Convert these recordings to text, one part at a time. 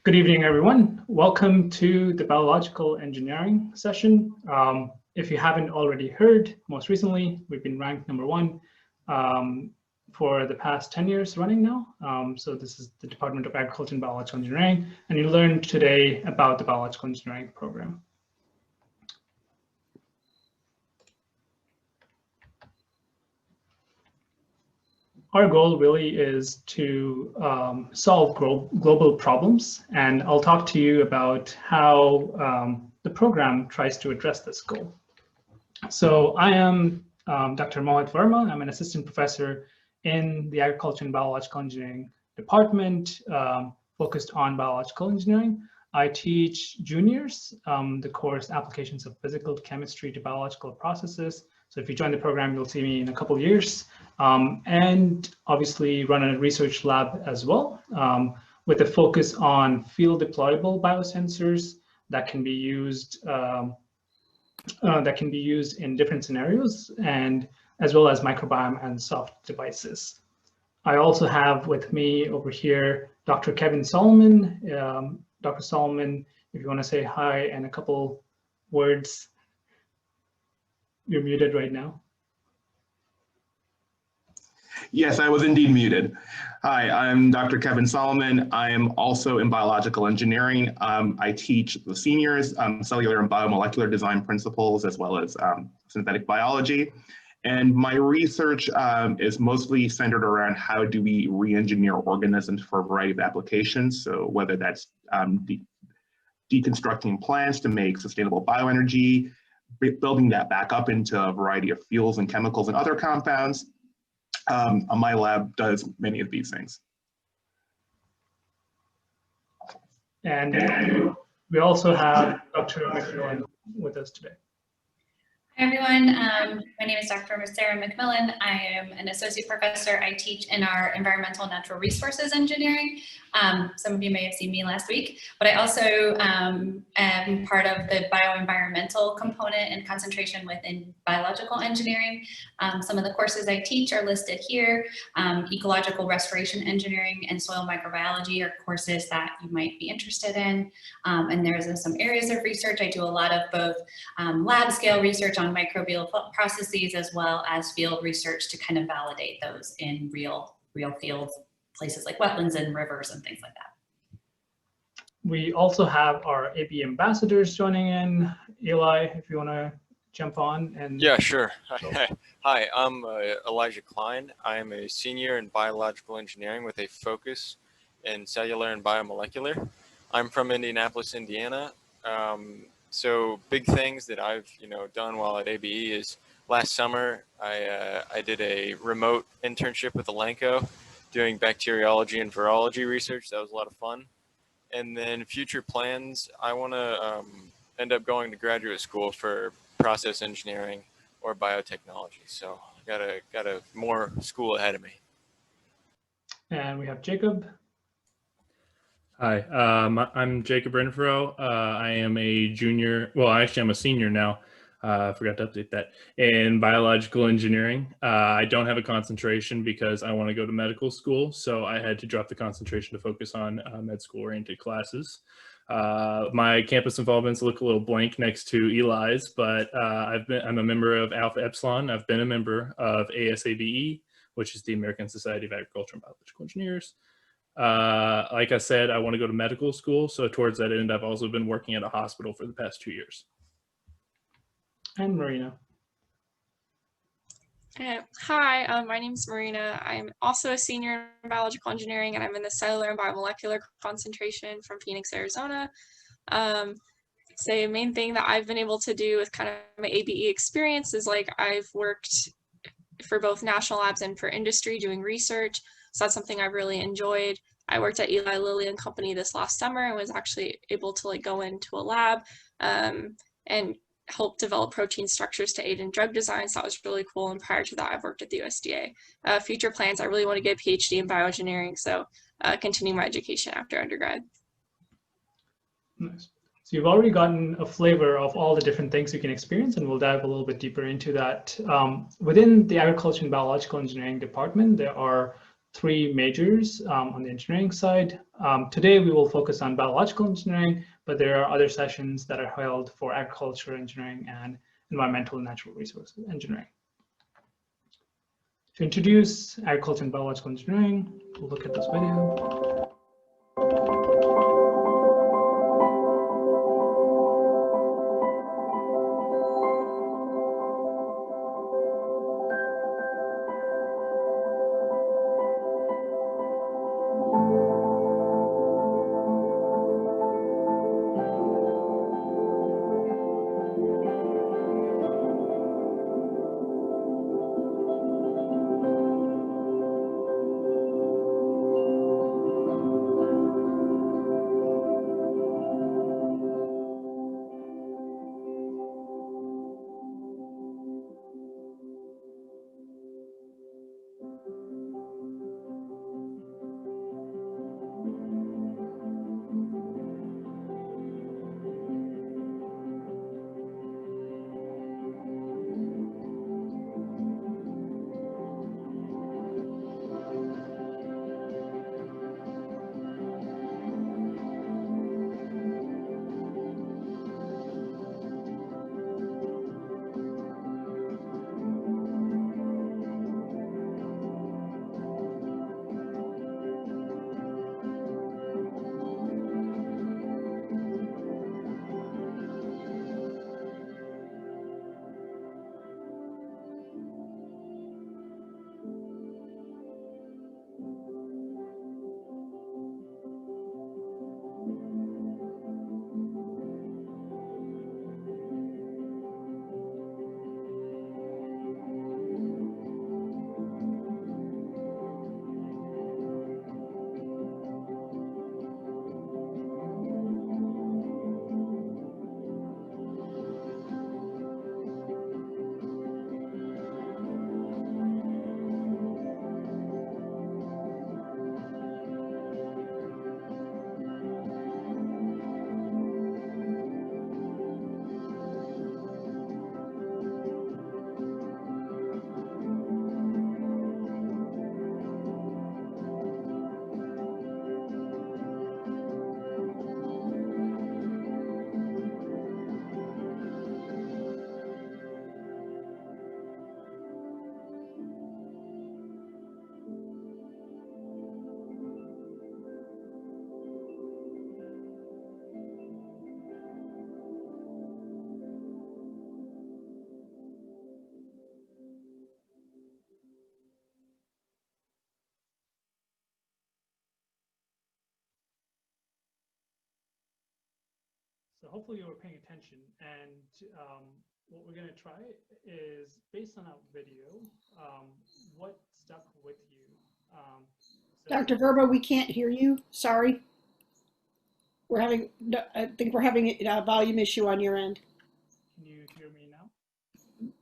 Good evening, everyone. Welcome to the biological engineering session. If you haven't already heard, most recently, we've been ranked #1 for the past 10 years running now. So this is the Department of Agriculture and Biological Engineering, and you learned today about the biological engineering program. Our goal really is to solve global problems, and I'll talk to you about how the program tries to address this goal. So I am Dr. Mohit Verma. I'm an assistant professor in the Agriculture and Biological Engineering department, focused on biological engineering. I teach juniors the course Applications of Physical Chemistry to Biological Processes. So if you join the program, you'll see me in a couple of years, and obviously run a research lab as well, with a focus on field deployable biosensors that can be used in different scenarios, and as well as microbiome and soft devices. I also have with me over here Dr. Kevin Solomon. Dr. Solomon, if you want to say hi and a couple words. You're muted right now. Yes, I was indeed muted. Hi, I'm Dr. Kevin Solomon. I am also in biological engineering. I teach the seniors cellular and biomolecular design principles, as well as synthetic biology. And my research is mostly centered around how do we re-engineer organisms for a variety of applications. So whether that's deconstructing plants to make sustainable bioenergy, building that back up into a variety of fuels and chemicals and other compounds. My lab does many of these things. And we also have Dr. McMillan with us today. Hi everyone, my name is Dr. Sarah McMillan. I am an associate professor. I teach in our environmental natural resources engineering. Some of you may have seen me last week, but I also am part of the bioenvironmental component and concentration within biological engineering. Some of the courses I teach are listed here. Ecological restoration engineering and soil microbiology are courses that you might be interested in. And there's some areas of research. I do a lot of both lab scale research on microbial processes, as well as field research to kind of validate those in real fields, places like wetlands and rivers and things like that. We also have our AB ambassadors joining in. Eli, if you want to jump on. And yeah, sure. Hi, I'm Elijah Klein. I am a senior in biological engineering with a focus in cellular and biomolecular. I'm from Indianapolis, Indiana. So big things that I've done while at ABE is last summer I did a remote internship with Elanco doing bacteriology and virology research. That was a lot of fun. And then future plans, I want to end up going to graduate school for process engineering or biotechnology. So got a more school ahead of me. And we have Jacob. Hi, I'm Jacob Renfro. I am a junior, well, actually I'm a senior now. I forgot to update that, in biological engineering. I don't have a concentration because I want to go to medical school, so I had to drop the concentration to focus on med school oriented classes. My campus involvements look a little blank next to Eli's, but I'm a member of Alpha Epsilon. I've been a member of ASABE, which is the American Society of Agriculture and Biological Engineers. Like I said, I want to go to medical school, so towards that end, I've also been working at a hospital for the past 2 years. And Marina. Hi, my name is Marina. I'm also a senior in biological engineering, and I'm in the cellular and biomolecular concentration from Phoenix, Arizona. So the main thing that I've been able to do with kind of my ABE experience is I've worked for both national labs and for industry doing research. So that's something I've really enjoyed. I worked at Eli Lilly and Company this last summer and was actually able to go into a lab and help develop protein structures to aid in drug design. So that was really cool. And prior to that, I've worked at the USDA. Future plans, I really want to get a PhD in bioengineering, so continue my education after undergrad. Nice. So you've already gotten a flavor of all the different things you can experience, and we'll dive a little bit deeper into that. Within the Agriculture and Biological Engineering department, there are three majors on the engineering side. Today we will focus on biological engineering, but there are other sessions that are held for agriculture engineering and environmental and natural resources engineering. To introduce agriculture and biological engineering, we'll look at this video. So hopefully you were paying attention, and what we're going to try is, based on that video, what stuck with you. Dr. Verba, we can't hear you. Sorry. I think we're having a volume issue on your end. Can you hear me now?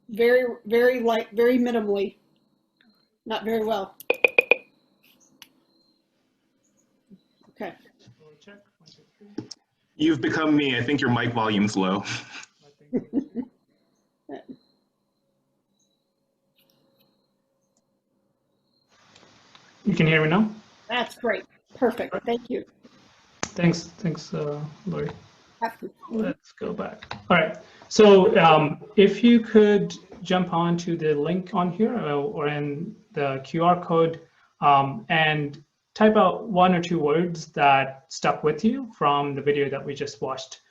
Very light, very minimally. Not very well. Okay. We'll check. 1, 2, 3. You've become me. I think your mic volume's low. You can hear me now? That's great. Perfect. Thank you. Thanks, Lori. After. Let's go back. All right. So if you could jump on to the link on here or in the QR code and type out 1 or 2 words that stuck with you from the video that we just watched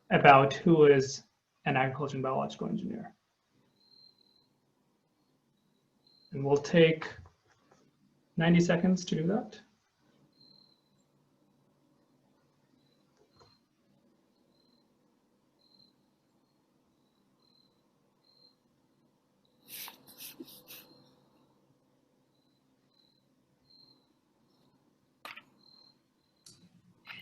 about who is an agriculture and biological engineer. And we'll take 90 seconds to do that.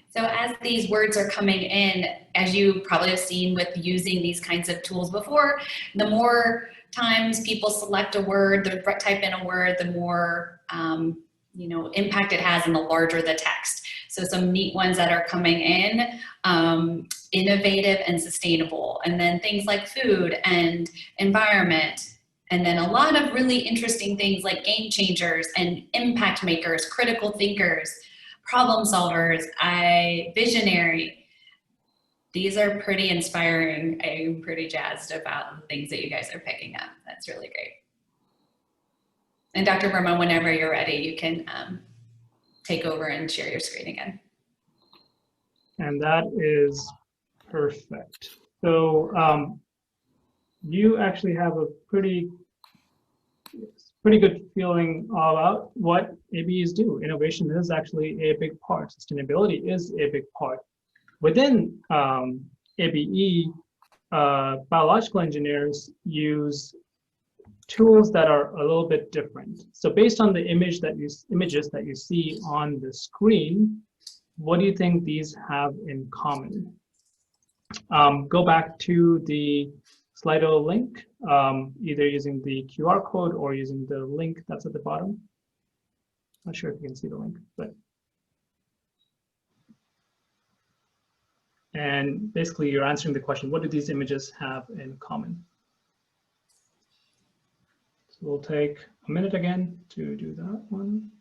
So as these words are coming in, as you probably have seen with using these kinds of tools before, the more times people select a word, they type in a word, the more impact it has and the larger the text. So some neat ones that are coming in, innovative and sustainable. And then things like food and environment, And then a lot of really interesting things like game changers and impact makers, critical thinkers, problem solvers, visionary. These are pretty inspiring. I'm pretty jazzed about the things that you guys are picking up. That's really great. And Dr. Verma, whenever you're ready, you can take over and share your screen again. And that is perfect. So you actually have a pretty good feeling about what ABEs do. Innovation is actually a big part. Sustainability is a big part. Within ABE, biological engineers use tools that are a little bit different. So based on the images that you see on the screen, what do you think these have in common? Go back to the Slido link, either using the QR code or using the link that's at the bottom. Not sure if you can see the link, but. And basically you're answering the question, what do these images have in common? So we'll take a minute again to do that one.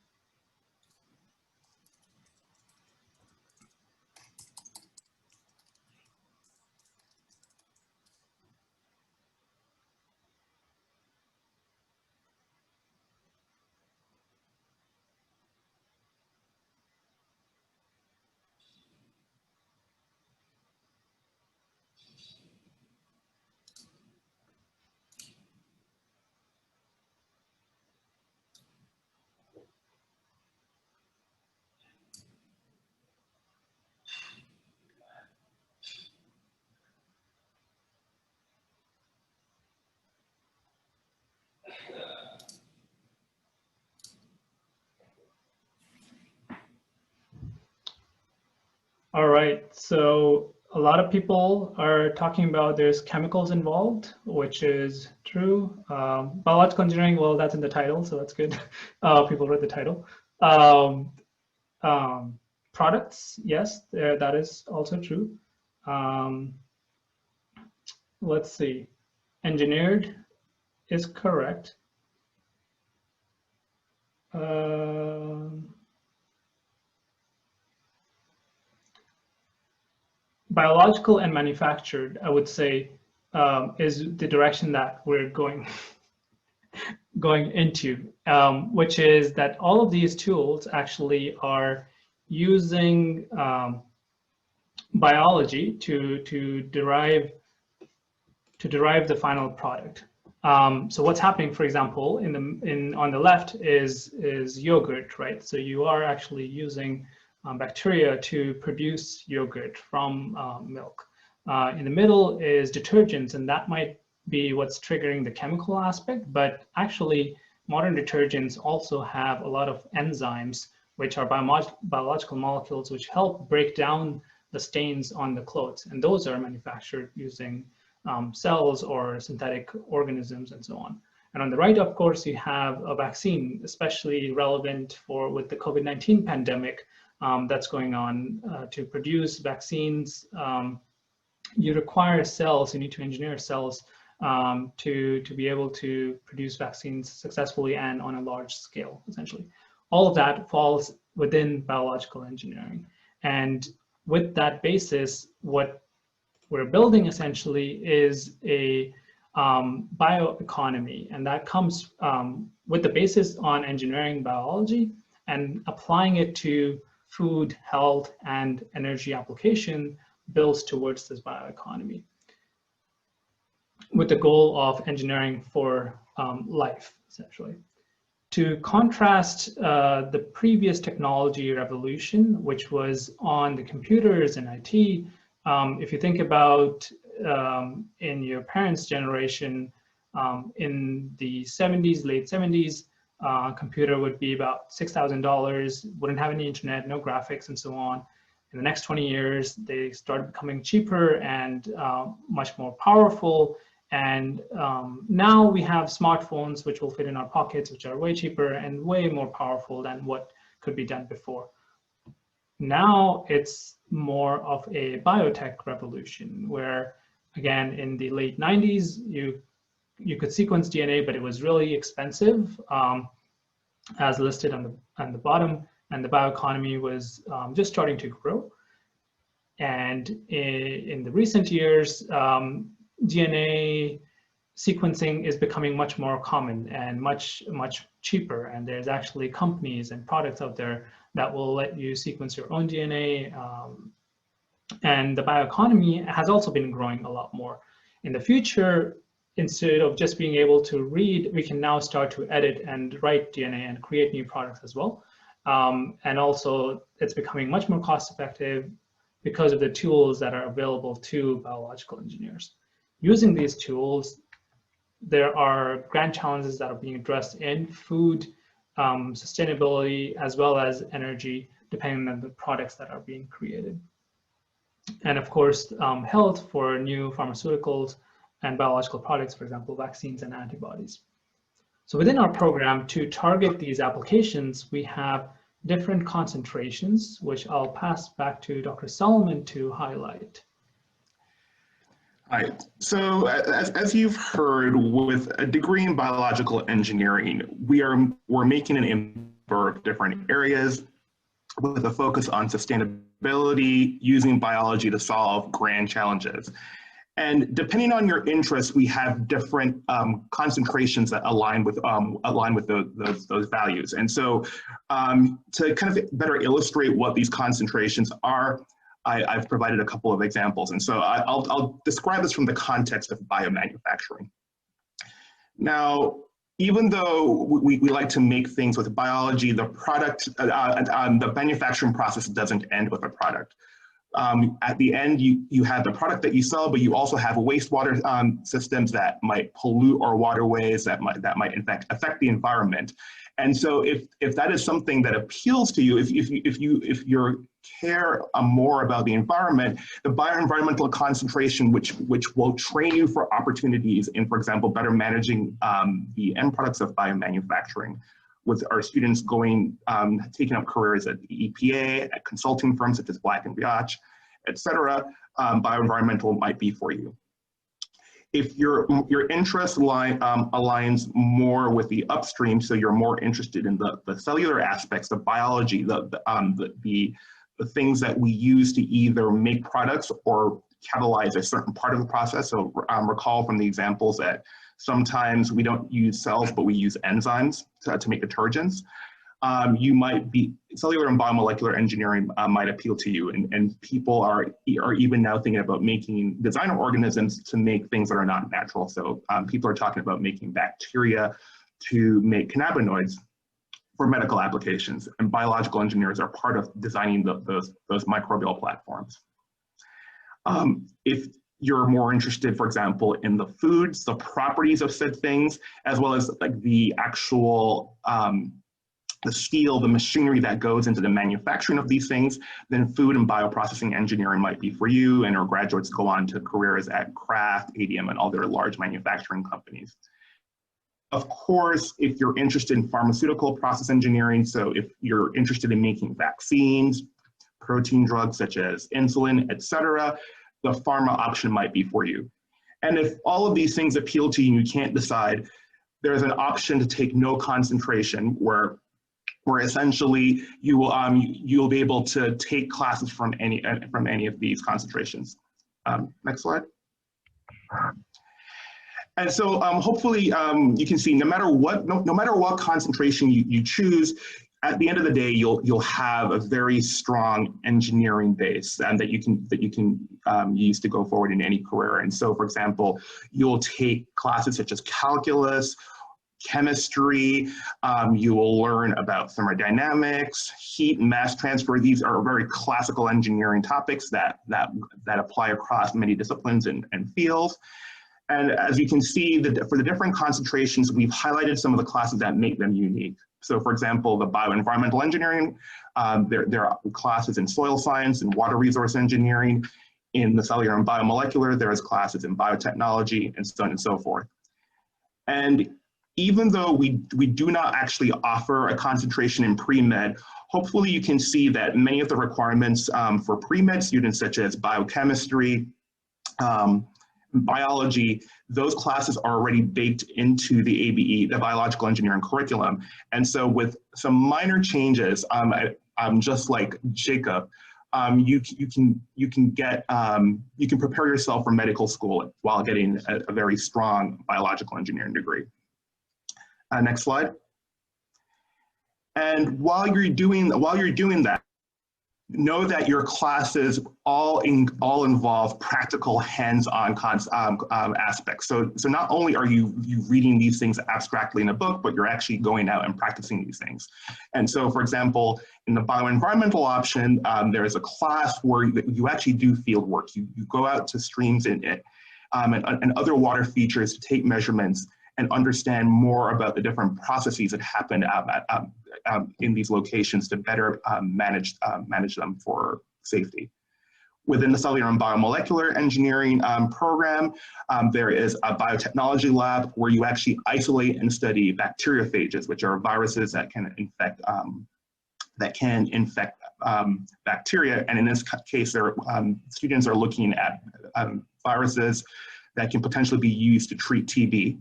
All right, so a lot of people are talking about there's chemicals involved, which is true. Biological engineering, well, that's in the title, so that's good. People read the title. Products, yes, that is also true. Let's see, engineered is correct. Biological and manufactured, I would say, is the direction that we're going into, which is that all of these tools actually are using biology to derive the final product. So what's happening, for example, on the left is yogurt, right? So you are actually using bacteria to produce yogurt from milk. In the middle is detergents, and that might be what's triggering the chemical aspect, but actually modern detergents also have a lot of enzymes, which are biological molecules which help break down the stains on the clothes, and those are manufactured using cells or synthetic organisms and so on. And on the right, of course, you have a vaccine, especially relevant with the COVID-19 pandemic that's going on. To produce vaccines, you require cells, you need to engineer cells to be able to produce vaccines successfully and on a large scale, essentially. All of that falls within biological engineering. And with that basis, what we're building essentially is a bioeconomy, and that comes with the basis on engineering biology and applying it to food, health, and energy application builds towards this bioeconomy with the goal of engineering for life, essentially. To contrast the previous technology revolution, which was on the computers and IT, if you think about in your parents' generation, in the 70s, late 70s, computer would be about $6,000, wouldn't have any internet, no graphics, and so on. In the next 20 years, they started becoming cheaper and much more powerful. And now we have smartphones which will fit in our pockets, which are way cheaper and way more powerful than what could be done before. Now it's more of a biotech revolution where, again, in the late 90s, you you could sequence DNA, but it was really expensive, as listed on the bottom, and the bioeconomy was just starting to grow. And in the recent years, DNA sequencing is becoming much more common and much cheaper. And there's actually companies and products out there that will let you sequence your own DNA. And the bioeconomy has also been growing a lot more. In the future, instead of just being able to read, we can now start to edit and write DNA and create new products as well. And also, it's becoming much more cost effective because of the tools that are available to biological engineers. Using these tools, there are grand challenges that are being addressed in food, sustainability, as well as energy, depending on the products that are being created. And of course, health for new pharmaceuticals and biological products, for example, vaccines and antibodies. So within our program, to target these applications, we have different concentrations, which I'll pass back to Dr. Solomon to highlight. All right, so as you've heard, with a degree in biological engineering, we're making an number of different areas with a focus on sustainability, using biology to solve grand challenges. And depending on your interests, we have different concentrations that align with those values. And so to kind of better illustrate what these concentrations are, I've provided a couple of examples. And so I'll describe this from the context of biomanufacturing. Now, even though we like to make things with biology, the manufacturing process doesn't end with a product. At the end, you have the product that you sell, but you also have wastewater systems that might pollute our waterways, that might in fact affect the environment. And so if that is something that appeals to you, if you care more about the environment, the bioenvironmental concentration, which will train you for opportunities in, for example, better managing the end products of biomanufacturing, with our students taking up careers at the EPA, at consulting firms such as Black & Veatch, et cetera, bioenvironmental might be for you. If your interest aligns more with the upstream, so you're more interested in the cellular aspects of biology, the things that we use to either make products or catalyze a certain part of the process. So recall from the examples that sometimes we don't use cells, but we use enzymes to make detergents. Cellular and biomolecular engineering might appeal to you, and people are even now thinking about making designer organisms to make things that are not natural. So people are talking about making bacteria to make cannabinoids for medical applications, and biological engineers are part of designing those microbial platforms. If you're more interested, for example, in the foods, the properties of said things, as well as like the actual, the steel, the machinery that goes into the manufacturing of these things, then food and bioprocessing engineering might be for you, and our graduates go on to careers at Kraft, ADM, and other large manufacturing companies. Of course, if you're interested in pharmaceutical process engineering, so if you're interested in making vaccines, protein drugs such as insulin, et cetera, the pharma option might be for you. And if all of these things appeal to you and you can't decide, there's an option to take no concentration where essentially you'll be able to take classes from any of these concentrations. Next slide. And so hopefully you can see no matter what concentration you choose, at the end of the day, you'll have a very strong engineering base that you can use to go forward in any career. And so, for example, you'll take classes such as calculus, chemistry. You will learn about thermodynamics, heat and mass transfer. These are very classical engineering topics that apply across many disciplines and fields. And as you can see, for the different concentrations, we've highlighted some of the classes that make them unique. So for example, the bioenvironmental engineering, there are classes in soil science and water resource engineering. In the cellular and biomolecular, there's classes in biotechnology and so on and so forth. And even though we do not actually offer a concentration in pre-med, hopefully you can see that many of the requirements for pre-med students such as biochemistry, biology, those classes are already baked into the ABE, the biological engineering curriculum. And so with some minor changes, just like Jacob, you can prepare yourself for medical school while getting a very strong biological engineering degree. Next slide. And while you're doing that, know that your classes all involve practical hands-on aspects. So not only are you reading these things abstractly in a book, but you're actually going out and practicing these things. And so, for example, in the bioenvironmental option, there is a class where you actually do field work. You go out to streams and other water features to take measurements and understand more about the different processes that happen in these locations to better manage them for safety. Within the cellular and biomolecular engineering program, there is a biotechnology lab where you actually isolate and study bacteriophages, which are viruses that can infect bacteria. And in this case, students are looking at viruses that can potentially be used to treat TB.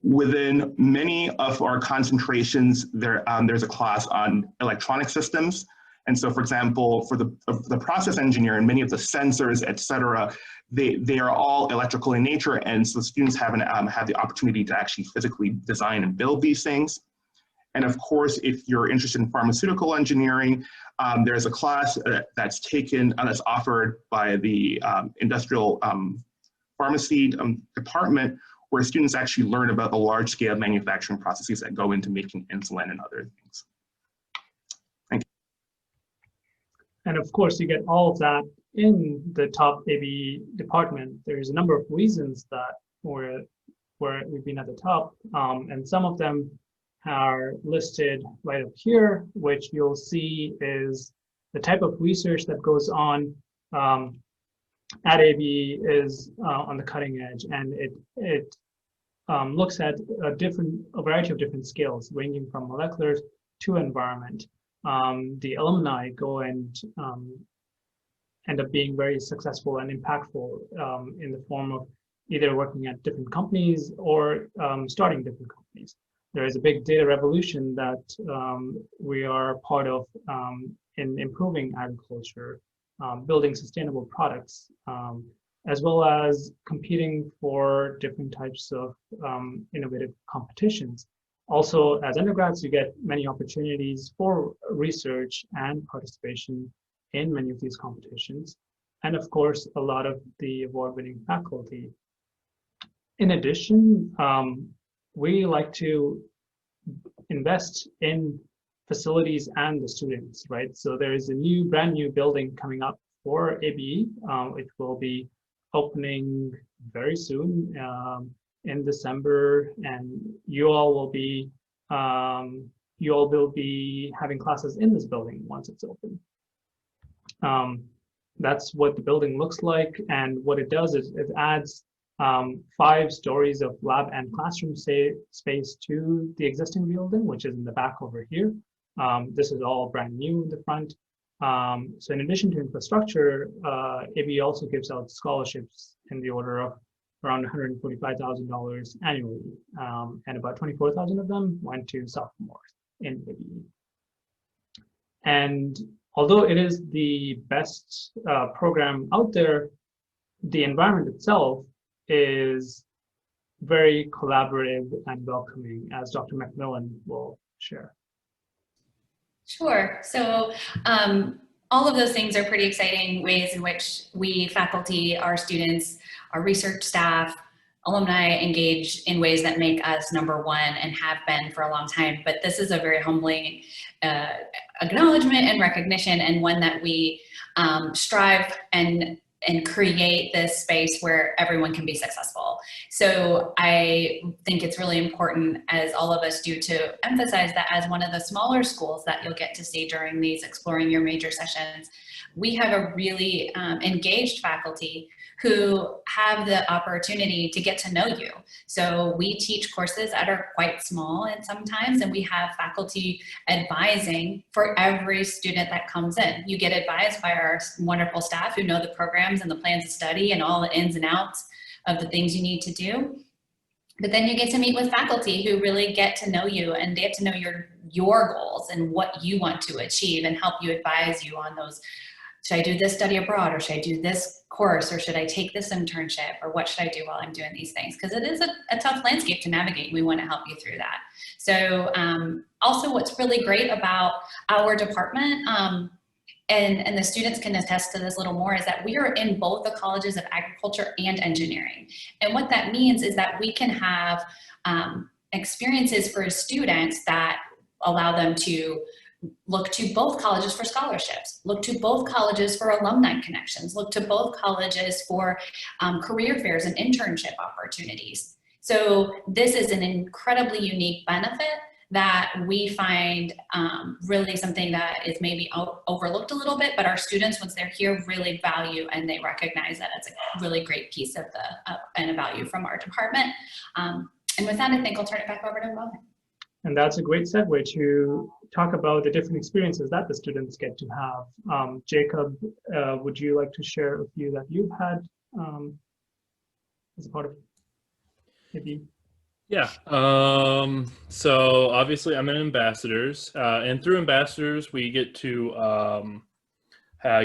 Within many of our concentrations, there's a class on electronic systems. And so, for example, for the process engineer and many of the sensors, et cetera, they are all electrical in nature. And so students have the opportunity to actually physically design and build these things. And of course, if you're interested in pharmaceutical engineering, there's a class that's offered by the industrial pharmacy department, where students actually learn about the large-scale manufacturing processes that go into making insulin and other things. Thank you. And of course, you get all of that in the top ABE department. There's a number of reasons that we've been at the top, and some of them are listed right up here, which you'll see is the type of research that goes on at ABE is on the cutting edge, and it looks at a variety of different scales, ranging from molecular to environment. The alumni go and end up being very successful and impactful in the form of either working at different companies or starting different companies. There is a big data revolution that we are part of in improving agriculture, building sustainable products, as well as competing for different types of innovative competitions. Also, as undergrads, you get many opportunities for research and participation in many of these competitions. And of course, a lot of the award-winning faculty. In addition, we like to invest in facilities and the students, right? So there is a brand new building coming up for ABE. It will be opening very soon in December, and you all will be having classes in this building once it's open. That's what the building looks like, and what it does is it adds 5 stories of lab and classroom space to the existing building, which is in the back over here. This is all brand new in the front. So in addition to infrastructure, ABE also gives out scholarships in the order of around $145,000 annually, and about 24,000 of them went to sophomores in ABE. And although it is the best program out there, the environment itself is very collaborative and welcoming, as Dr. McMillan will share. Sure. So all of those things are pretty exciting ways in which we, faculty, our students, our research staff, alumni engage in ways that make us #1 and have been for a long time. But this is a very humbling acknowledgement and recognition, and one that we strive and create this space where everyone can be successful. So I think it's really important, as all of us do, to emphasize that as one of the smaller schools that you'll get to see during these Exploring Your Major sessions, we have a really engaged faculty who have the opportunity to get to know you. So we teach courses that are quite small and sometimes, and we have faculty advising for every student that comes in. You get advised by our wonderful staff who know the program programs and the plans of study and all the ins and outs of the things you need to do. But then you get to meet with faculty who really get to know you and get to know your goals and what you want to achieve and help you advise you on those. Should I do this study abroad, or should I do this course, or should I take this internship, or what should I do while I'm doing these things? Because it is a tough landscape to navigate. We want to help you through that. So also what's really great about our department, and the students can attest to this a little more, is that we are in both the colleges of agriculture and engineering. And what that means is that we can have experiences for students that allow them to look to both colleges for scholarships, look to both colleges for alumni connections, look to both colleges for career fairs and internship opportunities. So this is an incredibly unique benefit that we find really something that is maybe overlooked a little bit, but our students, once they're here, really value, and they recognize that it's a really great piece of and a value from our department. And with that, I think I'll turn it back over to Mo. And that's a great segue to talk about the different experiences that the students get to have. Jacob, would you like to share a few that you've had as a part of maybe? Yeah, so obviously I'm in ambassadors, and through ambassadors we get to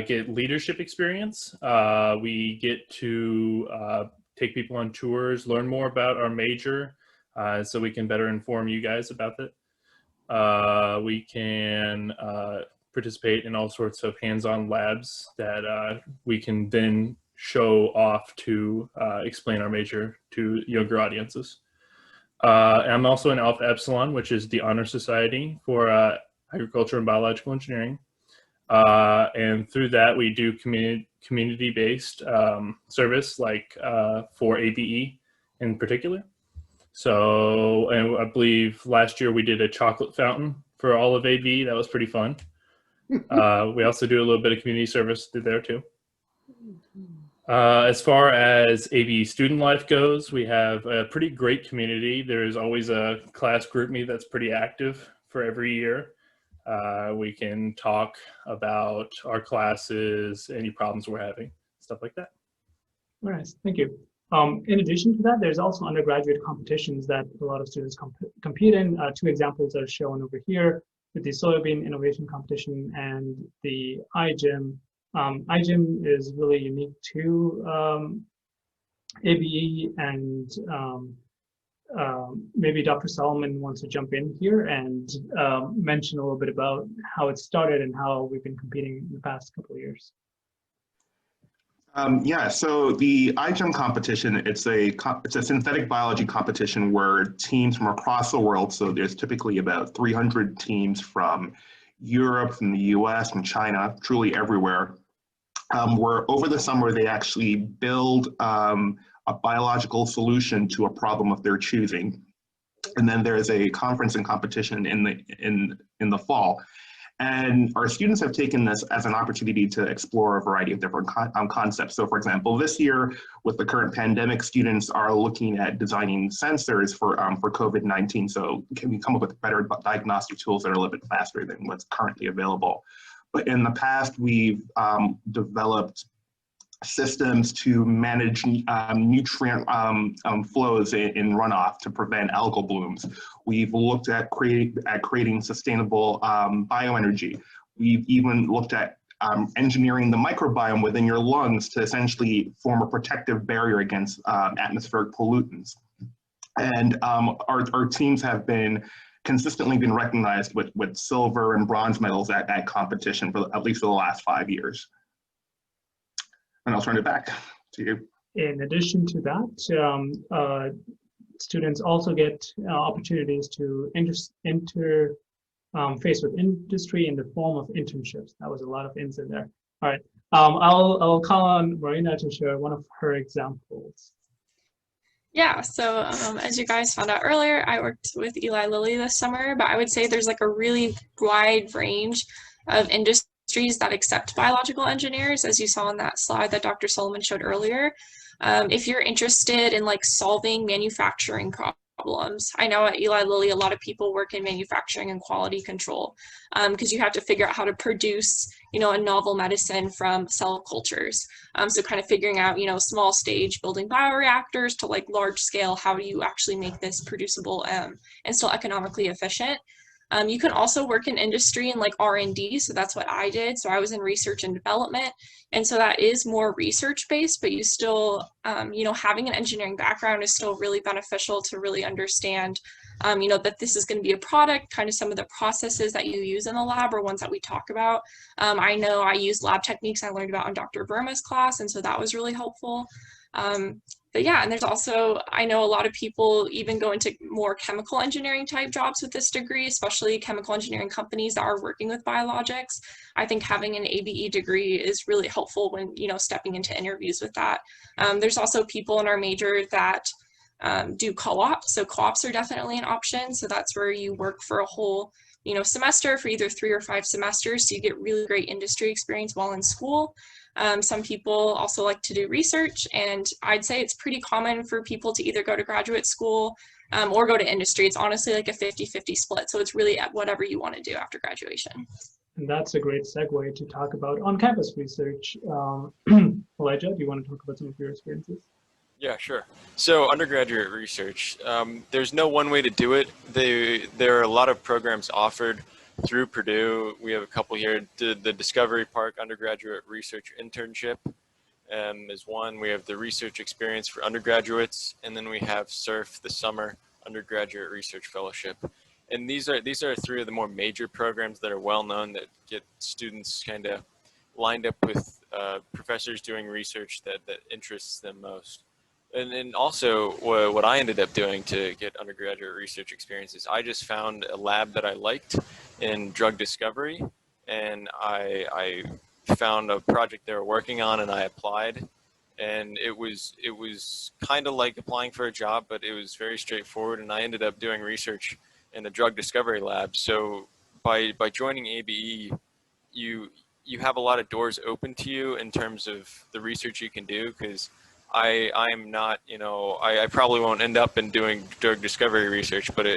get leadership experience. We get to take people on tours, learn more about our major, so we can better inform you guys about it. We can participate in all sorts of hands-on labs that we can then show off to explain our major to younger audiences. I'm also in Alpha Epsilon, which is the honor society for agriculture and biological engineering. And through that, we do community-based service, like for ABE in particular. So, and I believe last year we did a chocolate fountain for all of ABE. That was pretty fun. We also do a little bit of community service through there too. As far as ABE student life goes, we have a pretty great community. There's always a class group me that's pretty active for every year. We can talk about our classes, any problems we're having, stuff like that. Nice, thank you. In addition to that, there's also undergraduate competitions that a lot of students compete in. Two examples are shown over here with the soybean innovation competition and the iGym. iGym is really unique to ABE, and maybe Dr. Solomon wants to jump in here and mention a little bit about how it started and how we've been competing in the past couple of years. Yeah, so the iGEM competition, it's a synthetic biology competition where teams from across the world, so there's typically about 300 teams from Europe, from the US, from China, truly everywhere, where over the summer they actually build a biological solution to a problem of their choosing. And then there's a conference and competition in the fall. And our students have taken this as an opportunity to explore a variety of different concepts. So for example, this year with the current pandemic, students are looking at designing sensors for COVID-19. So can we come up with better diagnostic tools that are a little bit faster than what's currently available? But in the past, we've developed systems to manage nutrient flows in runoff to prevent algal blooms. We've looked at creating sustainable bioenergy. We've even looked at engineering the microbiome within your lungs to essentially form a protective barrier against atmospheric pollutants. And our teams have consistently been recognized with silver and bronze medals at competition for at least the last 5 years. And I'll turn it back to you. In addition to that, students also get opportunities to interface with industry in the form of internships. That was a lot of ins in there. All right, I'll call on Marina to share one of her examples. Yeah, so as you guys found out earlier, I worked with Eli Lilly this summer, but I would say there's like a really wide range of industries that accept biological engineers, as you saw on that slide that Dr. Solomon showed earlier. If you're interested in like solving manufacturing problems. I know at Eli Lilly, a lot of people work in manufacturing and quality control because you have to figure out how to produce, a novel medicine from cell cultures. So kind of figuring out, small stage building bioreactors to like large scale, how do you actually make this producible and still economically efficient? You can also work in industry and like R&D, so that's what I did. So I was in research and development, and so that is more research based, but you still, having an engineering background is still really beneficial to really understand, that this is going to be a product, kind of some of the processes that you use in the lab or ones that we talk about. I know I used lab techniques I learned about in Dr. Burma's class, and so that was really helpful. But yeah, and there's also, I know a lot of people even go into more chemical engineering type jobs with this degree, especially chemical engineering companies that are working with biologics. I think having an ABE degree is really helpful when, stepping into interviews with that. There's also people in our major that do co-ops. So co-ops are definitely an option. So that's where you work for a whole, semester for either 3 or 5 semesters. So you get really great industry experience while in school. Some people also like to do research, and I'd say it's pretty common for people to either go to graduate school or go to industry. It's honestly like a 50-50 split. So it's really at whatever you want to do after graduation. And that's a great segue to talk about on-campus research. Elijah, do you want to talk about some of your experiences? Yeah, sure. So undergraduate research, there's no one way to do it. There are a lot of programs offered through Purdue. We have a couple here. The Discovery Park Undergraduate Research Internship is one. We have the Research Experience for undergraduates, and then we have SURF, the Summer Undergraduate Research Fellowship. And these are 3 of the more major programs that are well known that get students kind of lined up with professors doing research that interests them most. And then also what I ended up doing to get undergraduate research experience is I just found a lab that I liked in drug discovery, and I found a project they were working on, and I applied. And it was kind of like applying for a job, but it was very straightforward, and I ended up doing research in the drug discovery lab. So by joining ABE, you have a lot of doors open to you in terms of the research you can do, because I'm not, I probably won't end up in doing drug discovery research, but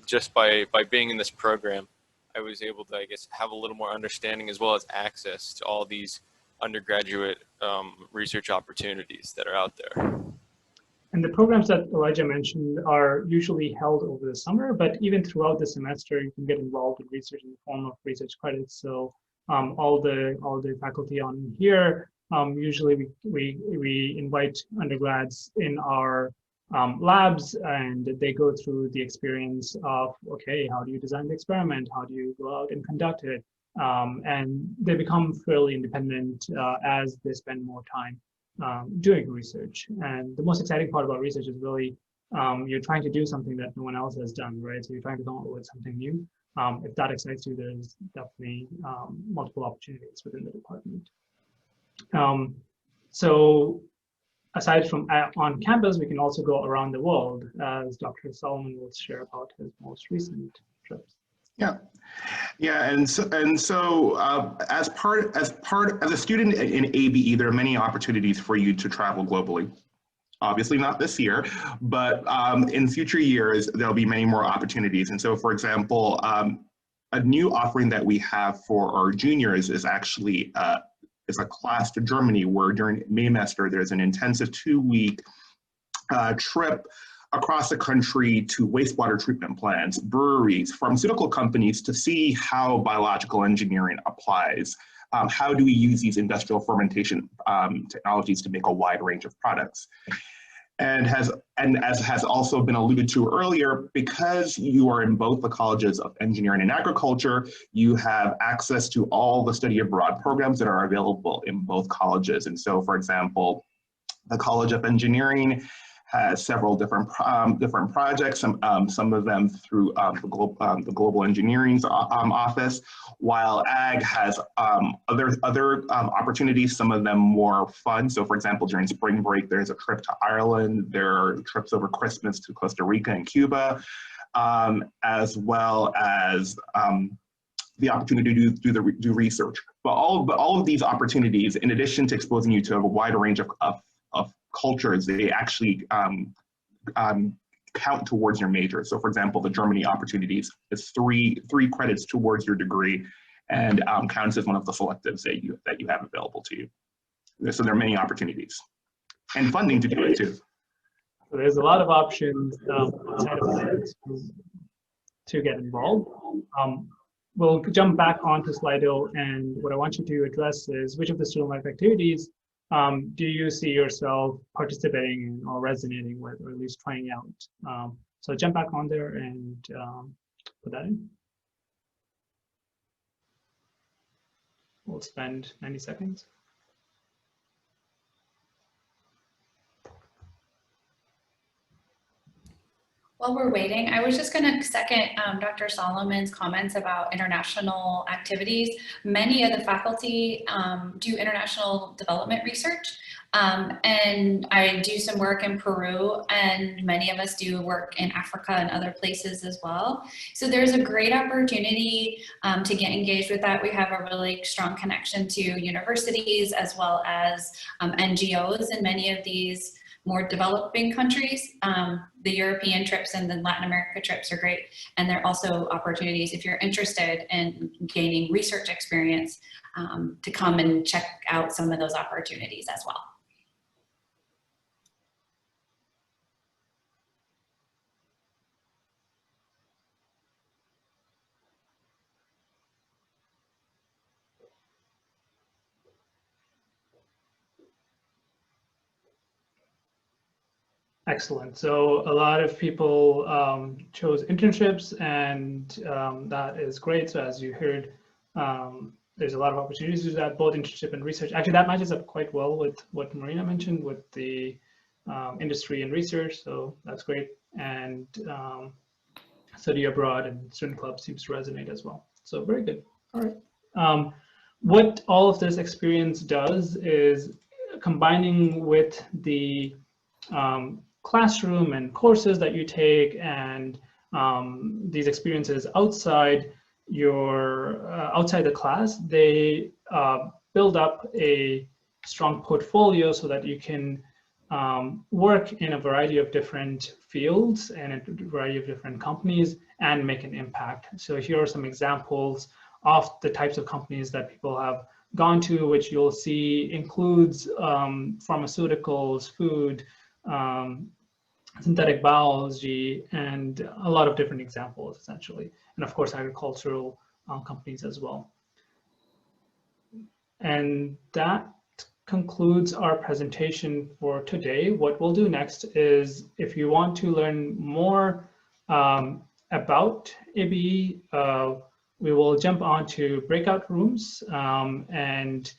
just by being in this program, I was able to, I guess, have a little more understanding as well as access to all these undergraduate research opportunities that are out there. And the programs that Elijah mentioned are usually held over the summer, but even throughout the semester, you can get involved in research in the form of research credits. So all the faculty on here, usually we invite undergrads in our labs, and they go through the experience of, okay, how do you design the experiment? How do you go out and conduct it? And they become fairly independent as they spend more time doing research. And the most exciting part about research is really you're trying to do something that no one else has done, right? So you're trying to come up with something new. If that excites you, there's definitely multiple opportunities within the department. So aside from on campus, we can also go around the world, as Dr. Solomon will share about his most recent trips. Yeah, and so as a student in ABE, there are many opportunities for you to travel globally. Obviously not this year, but in future years, there'll be many more opportunities. And so, for example, a new offering that we have for our juniors is actually is a class to Germany, where during May semester, there's an intensive 2-week trip across the country to wastewater treatment plants, breweries, pharmaceutical companies, to see how biological engineering applies. How do we use these industrial fermentation technologies to make a wide range of products? And as has also been alluded to earlier, because you are in both the colleges of engineering and agriculture, you have access to all the study abroad programs that are available in both colleges. And so, for example, the College of Engineering has several different projects, some of them through the Global Engineering Office, while Ag has other opportunities, some of them more fun. So for example, during spring break, there's a trip to Ireland, there are trips over Christmas to Costa Rica and Cuba, as well as the opportunity to do research. But all of these opportunities, in addition to exposing you to a wide range of cultures, they actually count towards your major. So for example, the Germany opportunities is three credits towards your degree, and counts as one of the selectives that you have available to you. So there are many opportunities and funding to do it too. So there's a lot of options outside of that to get involved. We'll jump back onto Slido, and what I want you to address is which of the student life activities do you see yourself participating in or resonating with, or at least trying out? So jump back on there and put that in. We'll spend 90 seconds. While we're waiting, I was just going to second Dr. Solomon's comments about international activities. Many of the faculty do international development research, and I do some work in Peru, and many of us do work in Africa and other places as well. So there's a great opportunity to get engaged with that. We have a really strong connection to universities as well as NGOs in many of these more developing countries. The European trips and the Latin America trips are great. And there are also opportunities if you're interested in gaining research experience to come and check out some of those opportunities as well. Excellent. So a lot of people chose internships, and that is great. So as you heard, there's a lot of opportunities to do that, both internship and research. Actually, that matches up quite well with what Marina mentioned with the industry and research. So that's great. And study abroad and student club seems to resonate as well. So very good. All right. What all of this experience does is combining with the classroom and courses that you take and these experiences outside your outside the class, they build up a strong portfolio so that you can work in a variety of different fields and a variety of different companies and make an impact. So here are some examples of the types of companies that people have gone to, which you'll see includes pharmaceuticals, food, synthetic biology, and a lot of different examples, essentially. And of course, agricultural companies as well. And that concludes our presentation for today. What we'll do next is, if you want to learn more about ABE, we will jump onto breakout rooms. And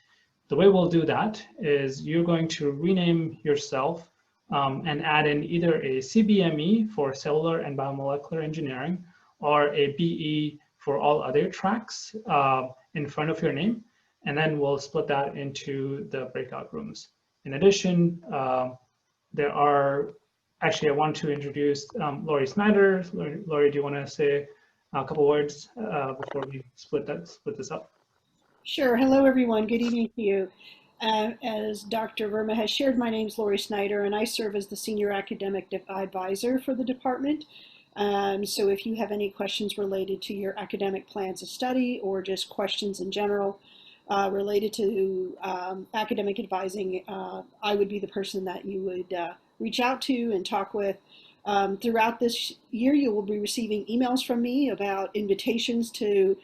the way we'll do that is you're going to rename yourself and add in either a CBME for cellular and biomolecular engineering or a BE for all other tracks in front of your name. And then we'll split that into the breakout rooms. In addition, there are, actually I want to introduce Laurie Snyder. Laurie, do you want to say a couple words before we split this up? Sure. Hello, everyone. Good evening to you. As Dr. Verma has shared, my name is Laurie Snyder, and I serve as the Senior Academic Advisor for the department. So if you have any questions related to your academic plans of study or just questions in general related to academic advising, I would be the person that you would reach out to and talk with. Throughout this year, you will be receiving emails from me about invitations to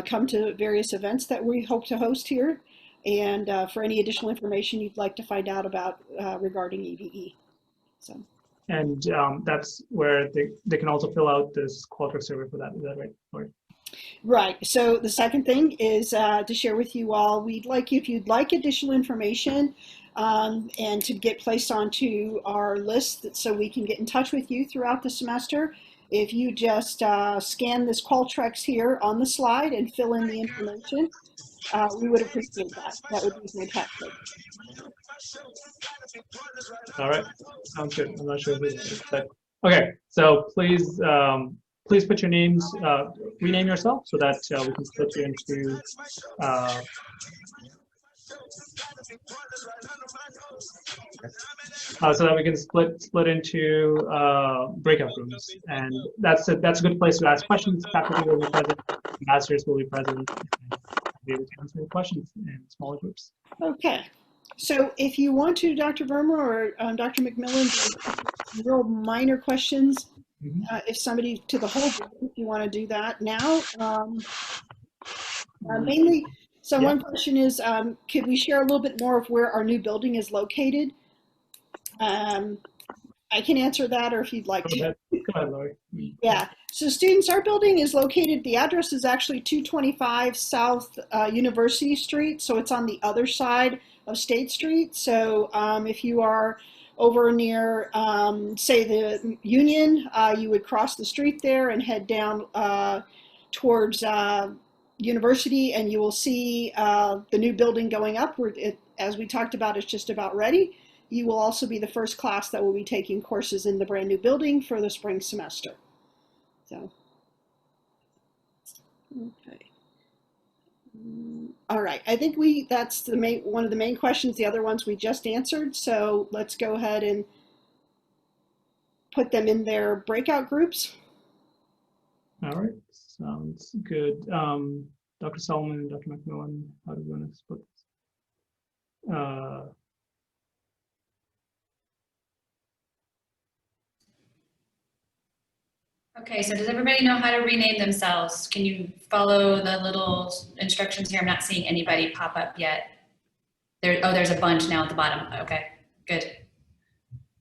come to various events that we hope to host here, and for any additional information you'd like to find out about regarding EVE. So. And that's where they can also fill out this Qualtrics survey for that. Is that right, Laurie? Right. So the second thing is to share with you all, we'd like you, if you'd like additional information and to get placed onto our list so we can get in touch with you throughout the semester, if you just scan this Qualtrics here on the slide and fill in the information, we would appreciate that. That would be fantastic. All right, sounds good. I'm not sure who this is, but okay. So please, please put your names, rename yourself so that we can split you into So that we can split into breakout rooms, and that's a good place to ask questions. Faculty will be present, masters will be present, and be able to answer your questions in smaller groups. Okay. So if you want to, Dr. Verma or Dr. McMillan, real minor questions. If somebody to the whole group, if you want to do that now. Mainly, so one question is, could we share a little bit more of where our new building is located? I can answer that, or if you'd like to. Go ahead, Lori. Yeah. So students, our building is located, the address is actually 225 South University Street. So it's on the other side of State Street. So if you are over near, say, the Union, you would cross the street there and head down towards University, and you will see the new building going up. As we talked about, it's just about ready. You will also be the first class that will be taking courses in the brand new building for the spring semester. So, okay. All right, I think that's the one of the main questions. The other ones we just answered. So let's go ahead and put them in their breakout groups. All right, sounds good. Dr. Solomon and Dr. McMillan, how do we want to split this? Okay, so does everybody know how to rename themselves? Can you follow the little instructions here? I'm not seeing anybody pop up yet. There's a bunch now at the bottom. Okay, good.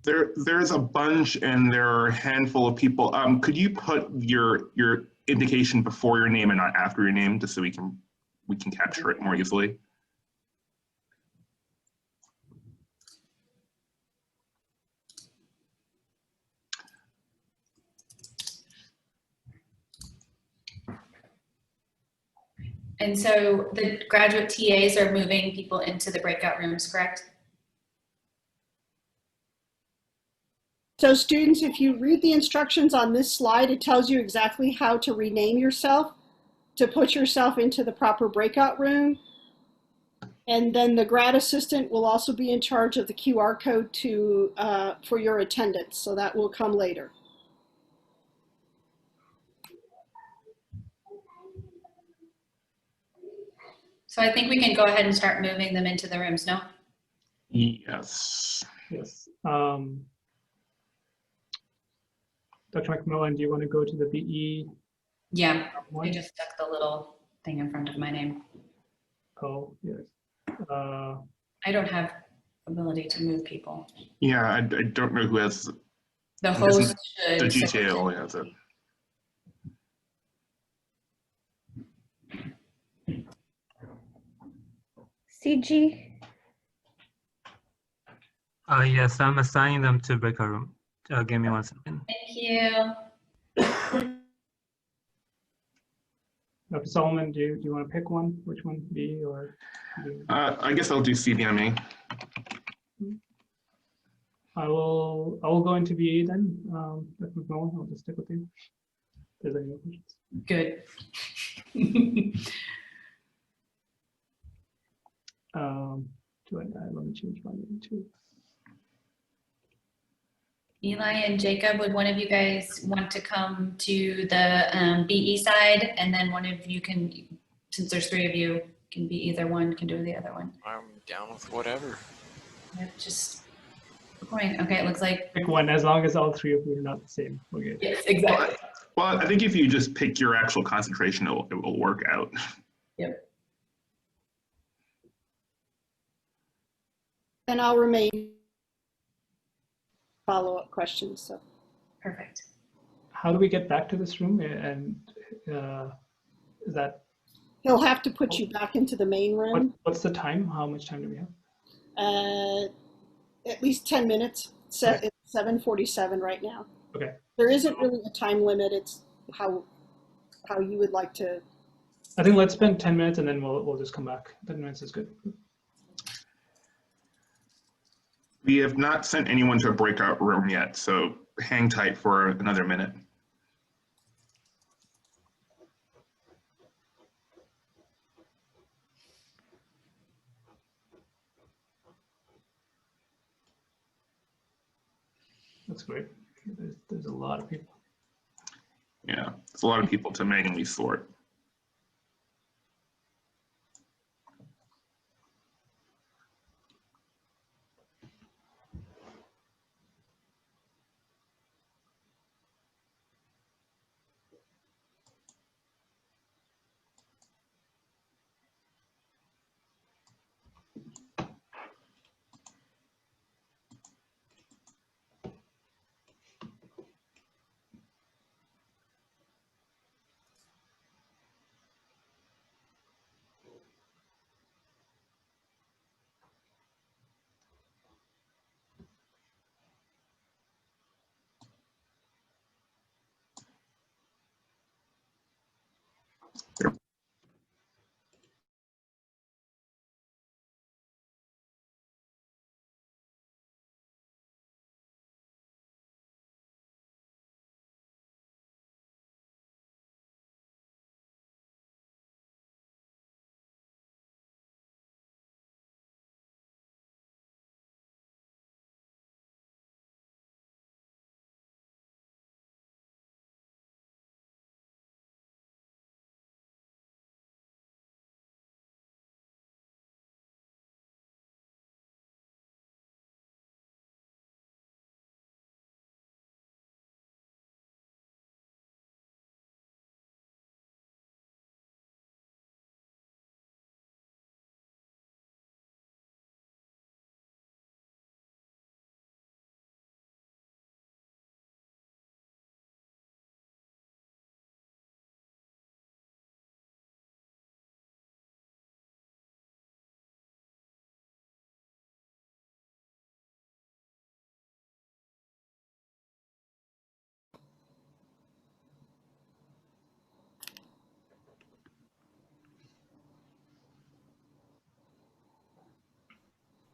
There's a bunch, and there are a handful of people. Could you put your indication before your name and not after your name, just so we can capture it more easily? And so the graduate TAs are moving people into the breakout rooms, correct? So students, if you read the instructions on this slide, it tells you exactly how to rename yourself, to put yourself into the proper breakout room. And then the grad assistant will also be in charge of the QR code for your attendance. So that will come later. So I think we can go ahead and start moving them into the rooms, no? Yes. Yes. Dr. McMillan, do you want to go to the BE? Yeah, I just stuck the little thing in front of my name. Oh, yes. I don't have ability to move people. Yeah, I don't know who has. The host should. The GTA only has it. CG? Yes, I'm assigning them to breakout room. Give me 1 second. Thank you. Dr. Solomon, do you want to pick one? Which one, B or B? I guess I'll do CBME. I will go into BE then. Dr. McMillan, I'll just stick with you. If there's any more questions. Good. Let me change my name too. Eli and Jacob, would one of you guys want to come to the BE side, and then one of you can, since there's 3 of you, can be either one, can do the other one. I'm down with whatever. Just point. Okay, it looks like Pick one, as long as all 3 of you are not the same. Okay. yes, exactly. Well, I think if you just pick your actual concentration, it will work out. Yep. And I'll remain follow-up questions. So Perfect. How do we get back to this room? And is that? he'll have to put you back into the main room. What's the time? How much time do we have? At least 10 minutes. Okay. It's 7:47 right now. Okay. There isn't really a time limit. It's how you would like to. I think let's spend 10 minutes and then we'll just come back. 10 minutes is good. We have not sent anyone to a breakout room yet, so hang tight for another minute. That's great. There's a lot of people. Yeah, it's a lot of people to manually sort.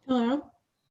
Hello?